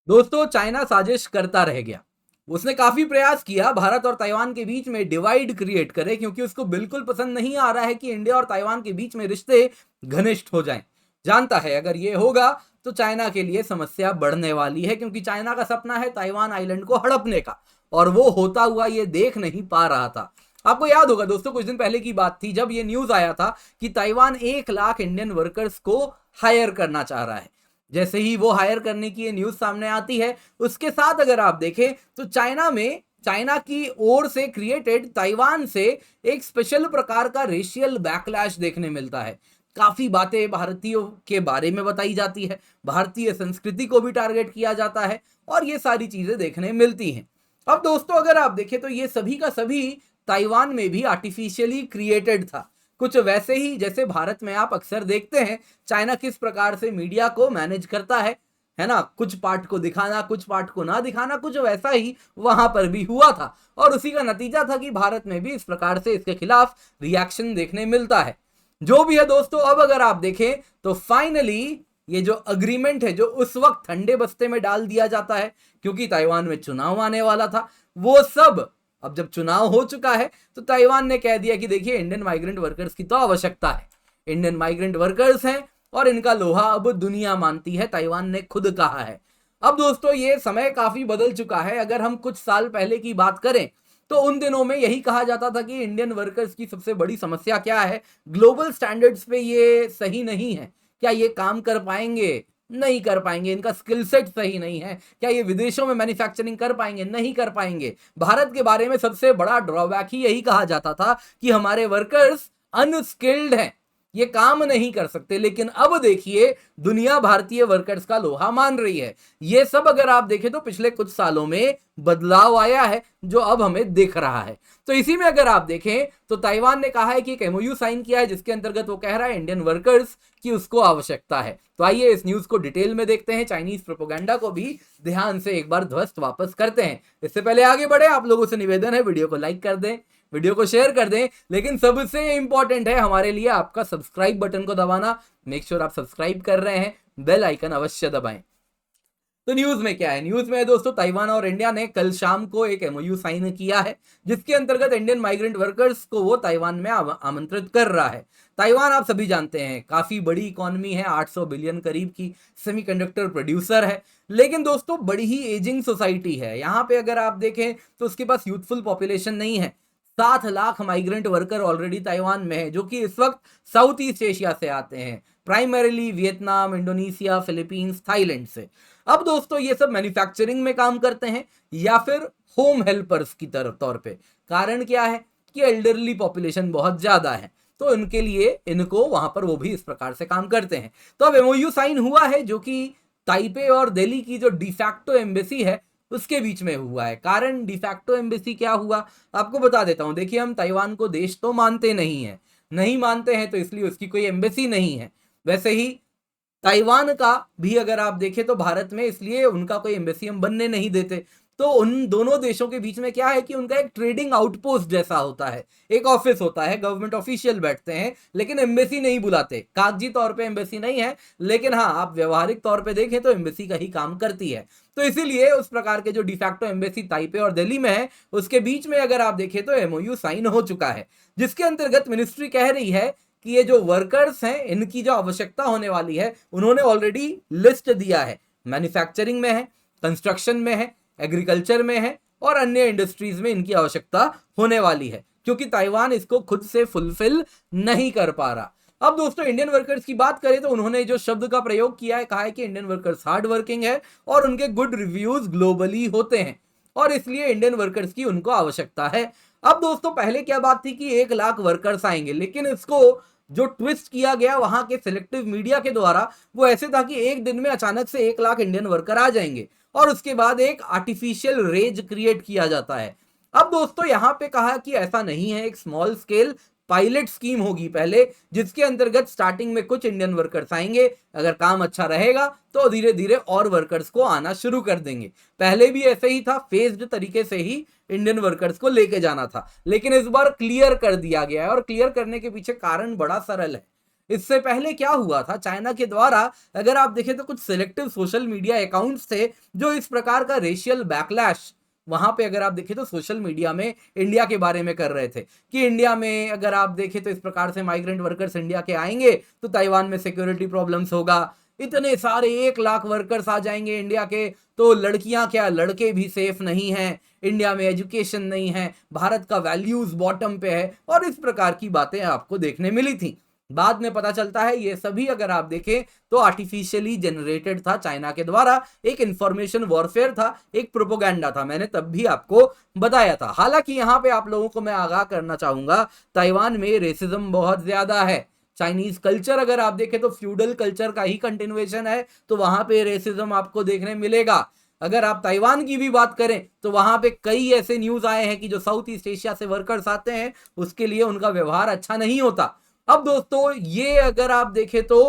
दोस्तों, चाइना साजिश करता रह गया। उसने काफी प्रयास किया भारत और ताइवान के बीच में डिवाइड क्रिएट करे, क्योंकि उसको बिल्कुल पसंद नहीं आ रहा है कि इंडिया और ताइवान के बीच में रिश्ते घनिष्ठ हो जाएं। जानता है अगर ये होगा तो चाइना के लिए समस्या बढ़ने वाली है, क्योंकि चाइना का सपना है ताइवान आइलैंड को हड़पने का, और वो होता हुआ ये देख नहीं पा रहा था। आपको याद होगा दोस्तों, कुछ दिन पहले की बात थी जब ये न्यूज आया था कि ताइवान 1 लाख इंडियन वर्कर्स को हायर करना चाह रहा है। जैसे ही वो हायर करने की ये न्यूज सामने आती है, उसके साथ अगर आप देखें तो चाइना की ओर से क्रिएटेड ताइवान से एक स्पेशल प्रकार का रेशियल बैकलैश देखने मिलता है। काफी बातें भारतीयों के बारे में बताई जाती है, भारतीय संस्कृति को भी टारगेट किया जाता है, और ये सारी चीजें देखने मिलती हैं। अब दोस्तों, अगर आप देखें तो ये सभी का सभी ताइवान में भी आर्टिफिशियली क्रिएटेड था। कुछ वैसे ही जैसे भारत में आप अक्सर देखते हैं चाइना किस प्रकार से मीडिया को मैनेज करता है ना, कुछ पार्ट को दिखाना, कुछ पार्ट को ना दिखाना, कुछ वैसा ही वहां पर भी हुआ था। और उसी का नतीजा था कि भारत में भी इस प्रकार से इसके खिलाफ रिएक्शन देखने मिलता है। जो भी है दोस्तों, अब अगर आप देखें तो फाइनली ये जो अग्रीमेंट है, जो उस वक्त ठंडे बस्ते में डाल दिया जाता है क्योंकि ताइवान में चुनाव आने वाला था, वो सब अब जब चुनाव हो चुका है तो ताइवान ने कह दिया कि देखिए, इंडियन माइग्रेंट वर्कर्स की तो आवश्यकता है, इंडियन माइग्रेंट वर्कर्स हैं और इनका लोहा अब दुनिया मानती है, ताइवान ने खुद कहा है। अब दोस्तों, ये समय काफी बदल चुका है। अगर हम कुछ साल पहले की बात करें तो उन दिनों में यही कहा जाता था कि इंडियन वर्कर्स की सबसे बड़ी समस्या क्या है, ग्लोबल स्टैंडर्ड्स पे ये सही नहीं है, क्या ये काम कर पाएंगे, नहीं कर पाएंगे, इनका स्किल सेट सही नहीं है, क्या ये विदेशों में मैन्युफैक्चरिंग कर पाएंगे, नहीं कर पाएंगे। भारत के बारे में सबसे बड़ा ड्रॉबैक ही यही कहा जाता था कि हमारे वर्कर्स अनस्किल्ड हैं, ये काम नहीं कर सकते। लेकिन अब देखिए, दुनिया भारतीय वर्कर्स का लोहा मान रही है। ये सब अगर आप देखें तो पिछले कुछ सालों में बदलाव आया है, जो अब हमें दिख रहा है। तो इसी में अगर आप देखें तो ताइवान ने कहा है कि एक एमओयू साइन किया है, जिसके अंतर्गत वो कह रहा है इंडियन वर्कर्स की उसको आवश्यकता है। तो आइए इस न्यूज को डिटेल में देखते हैं, चाइनीज प्रोपोगंडा को भी ध्यान से एक बार ध्वस्त वापस करते हैं। इससे पहले आगे बढ़े, आप लोगों से निवेदन है, वीडियो को लाइक कर दें, वीडियो को शेयर कर दें, लेकिन सबसे इंपॉर्टेंट है हमारे लिए आपका सब्सक्राइब बटन को दबाना। मेक श्योर आप सब्सक्राइब कर रहे हैं, बेल आइकन अवश्य दबाएं। तो न्यूज में क्या है, न्यूज में है दोस्तों, ताइवान और इंडिया ने कल शाम को एक एमओयू साइन किया है, जिसके अंतर्गत इंडियन माइग्रेंट वर्कर्स को वो ताइवान में आमंत्रित कर रहा है। ताइवान आप सभी जानते हैं काफी बड़ी इकोनॉमी है, 800 बिलियन करीब की सेमीकंडक्टर प्रोड्यूसर है। लेकिन दोस्तों, बड़ी ही एजिंग सोसाइटी है। यहाँ पे अगर आप देखें तो उसके पास यूथफुल पॉपुलेशन नहीं है। 7 lakh migrant worker already Taiwan में है, जो कि इस वक्त साउथ ईस्ट एशिया से आते हैं, primarily Vietnam, Indonesia, Philippines, Thailand से। अब दोस्तों, ये सब मैन्युफैक्चरिंग में काम करते हैं या फिर होम हेल्पर्स की तरफ तौर पे। कारण क्या है कि एल्डरली पॉपुलेशन बहुत ज्यादा है, तो इनके लिए इनको वहां पर वो भी इस प्रकार से काम करते हैं। तो अब एमओयू साइन हुआ है, जो कि ताइपे और दिल्ली की जो डिफैक्टो एम्बेसी है उसके बीच में हुआ है। कारण डिफैक्टो एम्बेसी क्या हुआ, आपको बता देता हूं। देखिए, हम ताइवान को देश तो मानते नहीं मानते हैं तो इसलिए उसकी कोई एम्बेसी नहीं है। वैसे ही ताइवान का भी अगर आप देखें तो भारत में, इसलिए उनका कोई एम्बेसी हम बनने नहीं देते। तो उन दोनों देशों के बीच में क्या है कि उनका एक ट्रेडिंग आउटपोस्ट जैसा होता है, एक ऑफिस होता है, गवर्नमेंट ऑफिशियल बैठते हैं, लेकिन एम्बेसी नहीं बुलाते। कागजी तौर पे एम्बेसी नहीं है, लेकिन हाँ, आप व्यवहारिक तौर पे देखें तो एम्बेसी का ही काम करती है। तो इसीलिए उस प्रकार के जो डिफैक्टो एम्बेसी ताइपे और दिल्ली में है, उसके बीच में अगर आप देखें तो एमओयू साइन हो चुका है, जिसके अंतर्गत मिनिस्ट्री कह रही है कि ये जो वर्कर्स हैं, इनकी जो आवश्यकता होने वाली है, उन्होंने ऑलरेडी लिस्ट दिया है। मैन्युफैक्चरिंग में है, कंस्ट्रक्शन में है, एग्रीकल्चर में है और अन्य इंडस्ट्रीज में इनकी आवश्यकता होने वाली है, क्योंकि ताइवान इसको खुद से फुलफिल नहीं कर पा रहा। अब दोस्तों, इंडियन वर्कर्स की बात करें तो उन्होंने जो शब्द का प्रयोग किया है, कहा है कि इंडियन वर्कर्स हार्ड वर्किंग है और उनके गुड रिव्यूज ग्लोबली होते हैं, और इसलिए इंडियन वर्कर्स की उनको आवश्यकता है। अब दोस्तों, पहले क्या बात थी कि 1 लाख वर्कर्स आएंगे, लेकिन इसको जो ट्विस्ट किया गया वहां के सिलेक्टिव मीडिया के द्वारा, वो ऐसे था कि एक दिन में अचानक से 1 लाख इंडियन वर्कर आ जाएंगे और उसके बाद एक आर्टिफिशियल रेज क्रिएट किया जाता है। अब दोस्तों, यहां पे कहा कि ऐसा नहीं है, एक स्मॉल स्केल पायलट स्कीम होगी पहले, जिसके अंतर्गत स्टार्टिंग में कुछ इंडियन वर्कर्स आएंगे, अगर काम अच्छा रहेगा तो धीरे धीरे और वर्कर्स को आना शुरू कर देंगे। पहले भी ऐसे ही था, फेज्ड तरीके से ही इंडियन वर्कर्स को लेके जाना था, लेकिन इस बार क्लियर कर दिया गया है, और क्लियर करने के पीछे कारण बड़ा सरल है। इससे पहले क्या हुआ था, चाइना के द्वारा अगर आप देखें तो कुछ सिलेक्टिव सोशल मीडिया अकाउंट्स थे जो इस प्रकार का रेशियल बैकलैश वहां पे अगर आप देखें तो सोशल मीडिया में इंडिया के बारे में कर रहे थे कि इंडिया में अगर आप देखें तो इस प्रकार से माइग्रेंट वर्कर्स इंडिया के आएंगे तो ताइवान में सिक्योरिटी प्रॉब्लम्स होगा, इतने सारे 1 लाख वर्कर्स आ जाएंगे इंडिया के तो लड़कियां क्या लड़के भी सेफ नहीं हैं, इंडिया में एजुकेशन नहीं है, भारत का वैल्यूज बॉटम पे है और इस प्रकार की बातें आपको देखने मिली थी। बाद में पता चलता है ये सभी अगर आप देखें तो आर्टिफिशियली जनरेटेड था, चाइना के द्वारा एक इंफॉर्मेशन वॉरफेयर था, एक प्रोपोगेंडा था, मैंने तब भी आपको बताया था। हालांकि यहां पे आप लोगों को मैं आगाह करना चाहूंगा, ताइवान में रेसिज्म बहुत ज्यादा है। चाइनीज कल्चर अगर आप देखें तो फ्यूडल कल्चर का ही कंटिन्यूएशन है, तो वहां पे रेसिज्म आपको देखने मिलेगा। अगर आप ताइवान की भी बात करें तो वहां पे कई ऐसे न्यूज आए हैं कि जो साउथ ईस्ट एशिया से वर्कर्स आते हैं उसके लिए उनका व्यवहार अच्छा नहीं होता। अब दोस्तों ये अगर आप देखें तो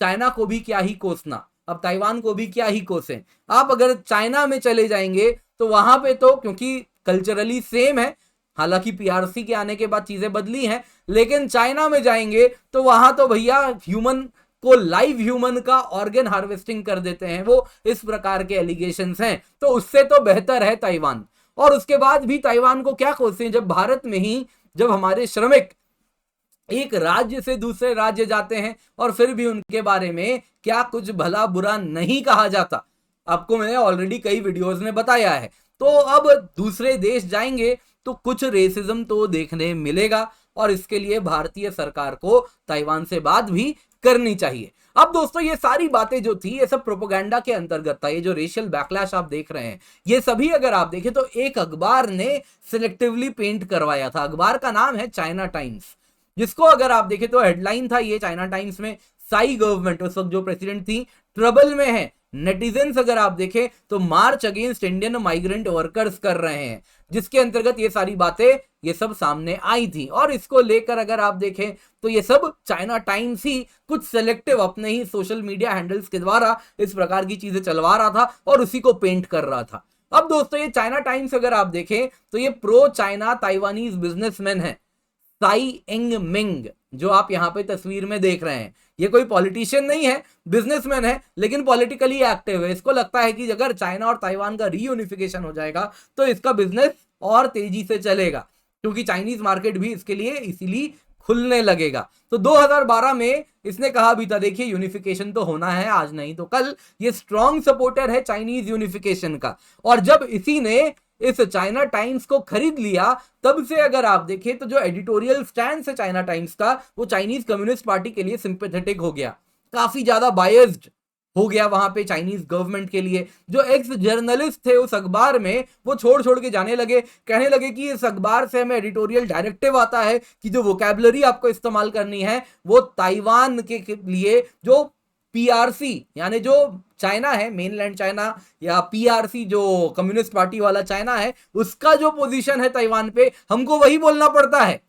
चाइना को भी क्या ही कोसना, अब ताइवान को भी क्या ही कोसें। आप अगर चाइना में चले जाएंगे तो वहां पे तो क्योंकि कल्चरली सेम है, हालांकि पीआरसी के आने के बाद चीजें बदली हैं, लेकिन चाइना में जाएंगे तो वहां तो भैया ह्यूमन को लाइव ह्यूमन का ऑर्गन हार्वेस्टिंग कर देते हैं, वो इस प्रकार के एलिगेशंस हैं। तो उससे तो बेहतर है ताइवान। और उसके बाद भी ताइवान को क्या कोसें जब भारत में ही जब हमारे श्रमिक एक राज्य से दूसरे राज्य जाते हैं और फिर भी उनके बारे में क्या कुछ भला बुरा नहीं कहा जाता। आपको मैंने ऑलरेडी कई वीडियोस में बताया है। तो अब दूसरे देश जाएंगे तो कुछ रेसिज्म तो देखने मिलेगा और इसके लिए भारतीय सरकार को ताइवान से बात भी करनी चाहिए। अब दोस्तों ये सारी बातें जो थी ये सब प्रोपोगेंडा के अंतर्गत था। ये जो रेशियल बैकलैश आप देख रहे हैं ये सभी अगर आप देखें तो एक अखबार ने सिलेक्टिवली पेंट करवाया था। अखबार का नाम है चाइना टाइम्स, जिसको अगर आप देखें तो हेडलाइन था ये चाइना टाइम्स में, साई गवर्नमेंट उस वक्त जो प्रेसिडेंट थी ट्रबल में है, नेटिजन्स अगर आप देखें तो मार्च अगेंस्ट इंडियन माइग्रेंट वर्कर्स कर रहे हैं, जिसके अंतर्गत ये सारी बातें ये सब सामने आई थी। और इसको लेकर अगर आप देखें तो ये सब चाइना टाइम्स ही कुछ सेलेक्टिव अपने ही सोशल मीडिया हैंडल्स के द्वारा इस प्रकार की चीजें चलवा रहा था और उसी को पेंट कर रहा था। अब दोस्तों ये चाइना टाइम्स अगर आप देखें तो ये प्रो चाइना ताइवानीज बिजनेसमैन है साई इंग मिंग, जो आप यहां पे तस्वीर में देख रहे हैं। ये कोई पॉलिटिशियन नहीं है, बिजनेसमैन है, लेकिन पॉलिटिकली एक्टिव है। इसको लगता है कि अगर चाइना और ताइवान का रीयूनिफिकेशन हो जाएगा तो इसका बिजनेस और तेजी से चलेगा, क्योंकि चाइनीज मार्केट भी इसके लिए इसीलिए खुलने लगेगा। तो 2012 में इसने कहा भी था देखिए यूनिफिकेशन तो होना है आज नहीं तो कल। ये स्ट्रॉन्ग सपोर्टर है चाइनीज यूनिफिकेशन का। और जब इसी ने इस चाइना टाइम्स को खरीद लिया तब से अगर आप देखें तो जो एडिटोरियल स्टैंड है चाइना टाइम्स का वो चाइनीज कम्युनिस्ट पार्टी के लिए सिंपैथेटिक हो गया, काफी ज्यादा बायस्ड हो गया वहां पे चाइनीज गवर्नमेंट के लिए। जो एक्स जर्नलिस्ट थे उस अखबार में वो छोड़ छोड़ के जाने लगे, कहने लगे कि इस अखबार से हमें एडिटोरियल डायरेक्टिव आता है कि जो वोकैबुलरी आपको इस्तेमाल करनी है वो ताइवान के लिए जो पीआरसी यानी जो चाइना है मेनलैंड चाइना या पीआरसी जो कम्युनिस्ट पार्टी वाला चाइना है उसका जो पोजीशन है ताइवान पे हमको वही बोलना पड़ता है।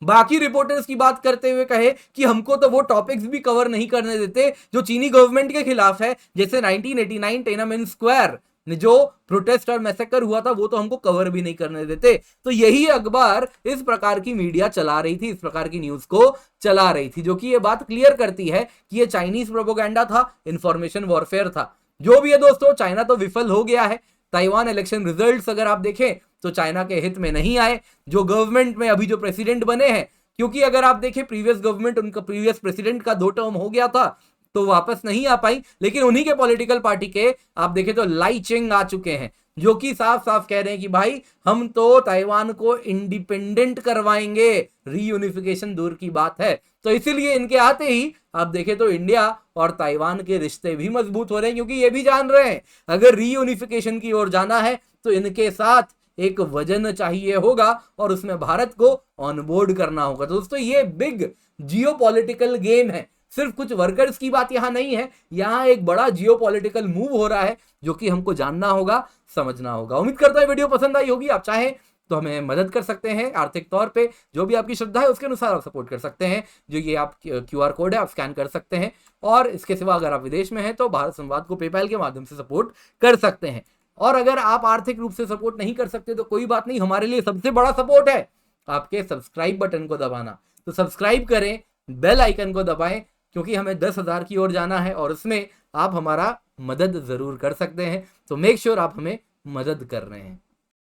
बाकी रिपोर्टर्स की बात करते हुए कहे कि हमको तो वो टॉपिक्स भी कवर नहीं करने देते जो चीनी गवर्नमेंट के खिलाफ है, जैसे 1989 टिएनएनमेन स्क्वायर जो प्रोटेस्ट और मैसेकर हुआ था वो तो हमको कवर भी नहीं करने देते। तो यही अखबार इस प्रकार की मीडिया चला रही थी, इस प्रकार की न्यूज को चला रही थी, जो कि ये बात क्लियर करती है कि ये चाइनीज प्रोपोगेंडा था, इंफॉर्मेशन वॉरफेयर था। जो भी है दोस्तों चाइना तो विफल हो गया है। ताइवान इलेक्शन रिजल्ट्स अगर आप देखें तो चाइना के हित में नहीं आए। जो गवर्नमेंट में अभी जो प्रेसिडेंट बने हैं, क्योंकि अगर आप देखें प्रीवियस गवर्नमेंट उनका प्रीवियस प्रेसिडेंट का 2 टर्म हो गया था तो वापस नहीं आ पाई, लेकिन उन्हीं के पॉलिटिकल पार्टी के आप देखें तो लाई चिंग आ चुके हैं, जो कि साफ साफ कह रहे हैं कि भाई हम तो ताइवान को इंडिपेंडेंट करवाएंगे, रीयूनिफिकेशन दूर की बात है। तो इसीलिए इनके आते ही आप देखें तो इंडिया और ताइवान के रिश्ते भी मजबूत हो रहे हैं, क्योंकि ये भी जान रहे हैं अगर रीयूनिफिकेशन की ओर जाना है तो इनके साथ एक वजन चाहिए होगा और उसमें भारत को ऑनबोर्ड करना होगा। दोस्तों ये बिग जियोपॉलिटिकल गेम है, सिर्फ कुछ वर्कर्स की बात यहां नहीं है, यहां एक बड़ा जियोपॉलिटिकल मूव हो रहा है जो कि हमको जानना होगा, समझना होगा। उम्मीद करता हूं वीडियो पसंद आई होगी। आप चाहें तो हमें मदद कर सकते हैं आर्थिक तौर पे, जो भी आपकी श्रद्धा है उसके अनुसार आप सपोर्ट कर सकते हैं। जो ये आप QR कोड है आप स्कैन कर सकते हैं, और इसके सिवा अगर आप विदेश में हैं तो भारत संवाद को पेपैल के माध्यम से सपोर्ट कर सकते हैं। और अगर आप आर्थिक रूप से सपोर्ट नहीं कर सकते तो कोई बात नहीं, हमारे लिए सबसे बड़ा सपोर्ट है आपके सब्सक्राइब बटन को दबाना। तो सब्सक्राइब करें, बेल आइकन को दबाएं क्योंकि हमें 10,000 की ओर जाना है और उसमें आप हमारा मदद जरूर कर सकते हैं। तो मेक श्योर आप हमें मदद कर रहे हैं।